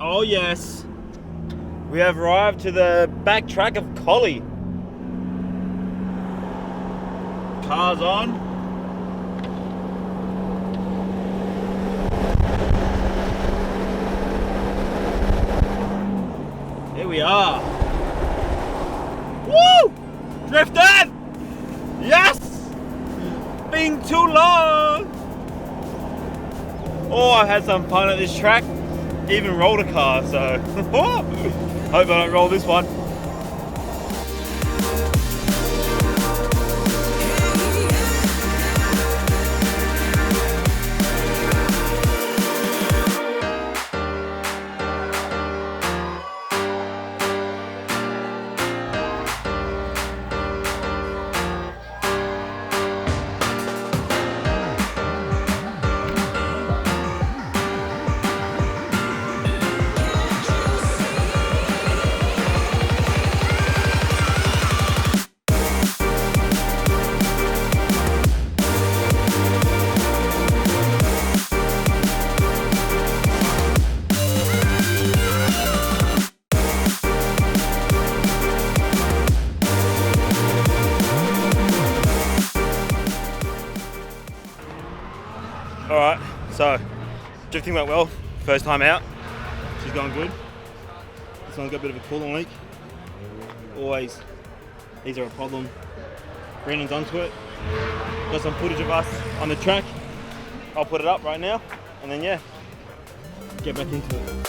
Oh yes, we have arrived to the back track of Collie. Cars on. Here we are. Woo! Drifted! Yes! Been too long! Oh, I've had some fun at this track. Even rolled a car, so hope I don't roll this one. Alright, so drifting went well, first time out. She's going good. This one's got a bit of a coolant leak. Always, these are a problem. Brandon's onto it. Got some footage of us on the track. I'll put it up right now, and then yeah, get back into it.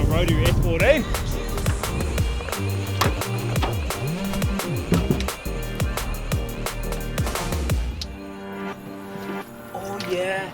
Rotary S14. Oh yeah.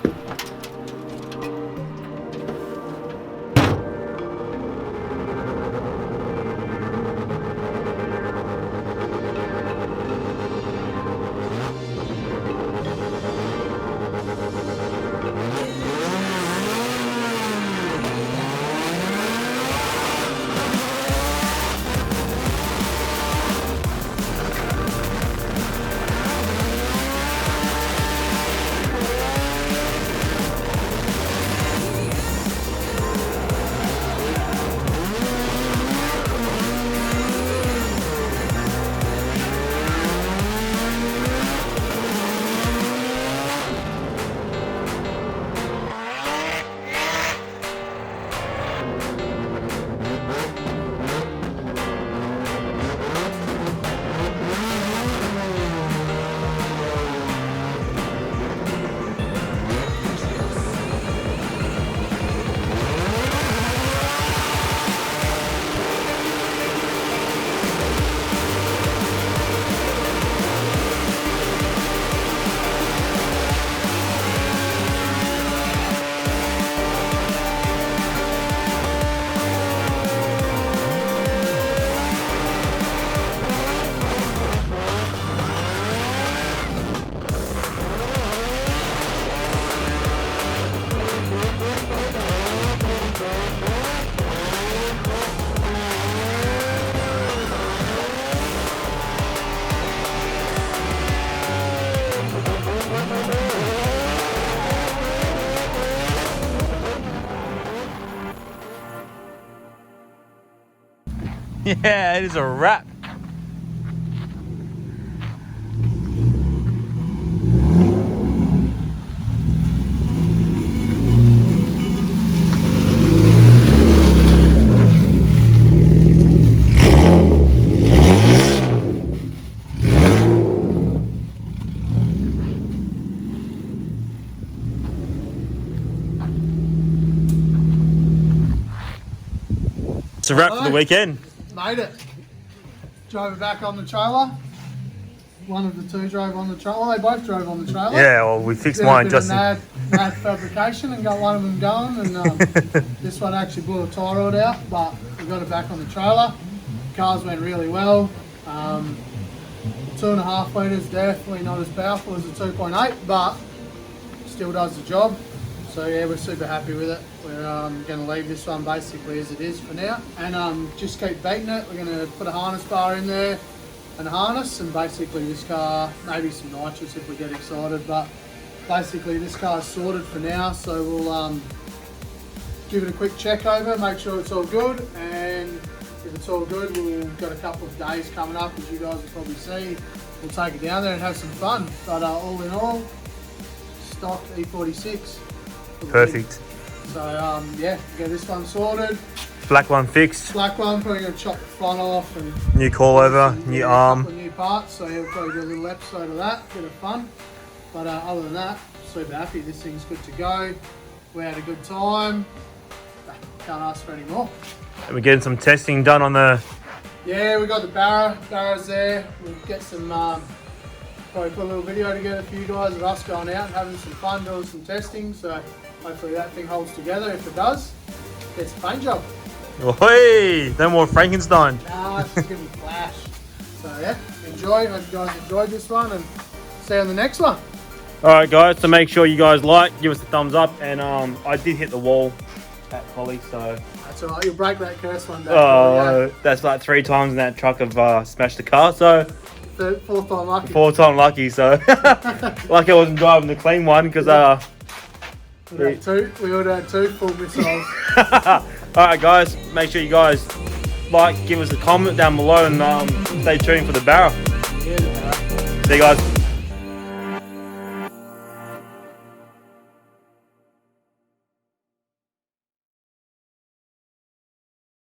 Yeah, it is a wrap. It's a wrap for the weekend. Made it. Drove it back on the trailer. One of the two drove on the trailer. Well, they both drove on the trailer. Yeah, well, we fixed Did mine a bit just of mad fabrication and got one of them going. And this one actually blew a tie rod out, but we got it back on the trailer. Cars went really well. 2.5 litres, definitely not as powerful as a 2.8, but still does the job. So yeah, we're super happy with it. We're going to leave this one basically as it is for now, and just keep beating it. We're going to put a harness bar in there and a harness, and basically this car, maybe some nitrous if we get excited, but basically this car's sorted for now. So we'll give it a quick check over, make sure it's all good, and if it's all good, we've got a couple of days coming up, as you guys will probably see. We'll take it down there and have some fun. But all in all, stock E46. Perfect. So yeah, get this one sorted. Black one fixed. Black one, probably going to chop the front off and New coilover, new arm. A couple of new parts, so yeah, we'll probably do a little episode of that, bit of fun. But other than that, super happy. This thing's good to go. We had a good time. Can't ask for any more. And we're getting some testing done on the... Yeah, we got the barrows there. We'll get some, probably put a little video together for you guys of us going out and having some fun, doing some testing. So hopefully that thing holds together. If it does, it's a paint job. Oi! No more Frankenstein. Nah, it's just gonna be flash. So yeah, enjoy. Hope you guys enjoyed this one, and see you on the next one. Alright guys, so make sure you guys like, give us a thumbs up, and I did hit the wall at Collie, so... That's alright, you'll break that curse one day. Oh, that's like 3 times in that truck I've smashed the car, so... Fourth time lucky. 4th time lucky, so... Lucky I wasn't driving the clean one, because... we would have had 2 full missiles. Alright guys, make sure you guys like, give us a comment down below, and stay tuned for the barrel. Yeah, See you guys.